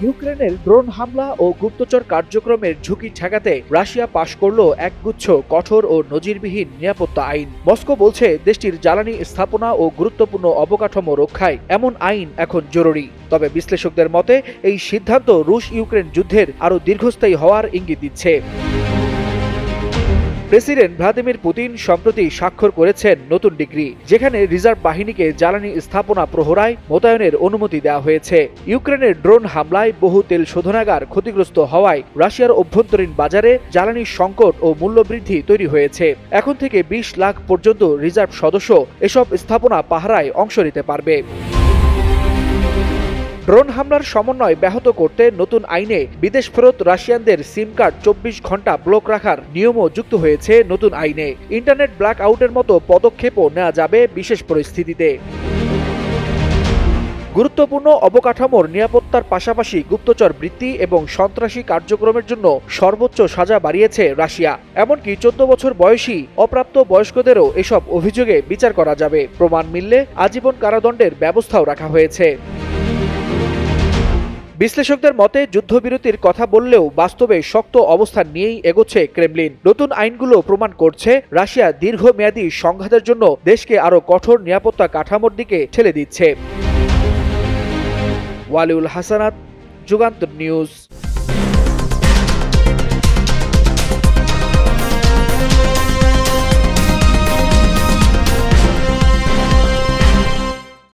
ইউক্রেনের ড্রোন হামলা ও গুপ্তচর কার্যক্রমের ঝুঁকি ঠেকাতে রাশিয়া পাশ করল একগুচ্ছ কঠোর ও নজিরবিহীন নিরাপত্তা আইন। মস্কো বলছে দেশটির জ্বালানি স্থাপনা ও গুরুত্বপূর্ণ অবকাঠামো রক্ষায় এমন আইন এখন জরুরি। তবে বিশ্লেষকদের মতে এই সিদ্ধান্ত রুশ ইউক্রেন যুদ্ধের আরও দীর্ঘস্থায়ী হওয়ার ইঙ্গিত দিচ্ছে। প্রেসিডেন্ট ভ্লাদিমির পুতিন সম্প্রতি স্বাক্ষর করেছেন নতুন ডিক্রি, যেখানে রিজার্ভ বাহিনীকে জ্বালানি স্থাপনা প্রহরায় মোতায়েনের অনুমতি দেওয়া হয়েছে। ইউক্রেনের ড্রোন হামলায় বহু তেল শোধনাগার ক্ষতিগ্রস্ত হওয়ায় রাশিয়ার অভ্যন্তরীণ বাজারে জ্বালানির সংকট ও মূল্যবৃদ্ধি তৈরি হয়েছে। এখন থেকে 20 লাখ পর্যন্ত রিজার্ভ সদস্য এসব স্থাপনা পাহারায় অংশ নিতে পারবে। ড্রোন হামলার সমন্বয় ব্যাহত করতে নতুন আইনে বিদেশ ফেরত রাশিয়ানদের সিম কার্ড 24 ঘন্টা ব্লক রাখার নিয়মও যুক্ত হয়েছে নতুন আইনে। ইন্টারনেট ব্ল্যাক আউটের মতো পদক্ষেপও নেওয়া যাবে বিশেষ পরিস্থিতিতে। গুরুত্বপূর্ণ অবকাঠামোর নিরাপত্তার পাশাপাশি গুপ্তচর বৃত্তি এবং সন্ত্রাসী কার্যক্রমের জন্য সর্বোচ্চ সাজা বাড়িয়েছে রাশিয়া। এমনকি 14 বছর বয়সী অপ্রাপ্ত বয়স্কদেরও এসব অভিযোগে বিচার করা যাবে। প্রমাণ মিললে আজীবন কারাদণ্ডের ব্যবস্থাও রাখা হয়েছে। বিশ্লেষকদের মতে যুদ্ধবিরতির কথা বললেও বাস্তবে শক্ত অবস্থান নিয়েই এগোচ্ছে ক্রেমলিন। নতুন আইনগুলো প্রমাণ করছে রাশিয়া দীর্ঘমেয়াদী সংঘাতের জন্য দেশকে আরও কঠোর নিরাপত্তা কাঠামোর দিকে ঠেলে দিচ্ছে। ওয়ালিউল হাসানাত, যুগান্তর নিউজ।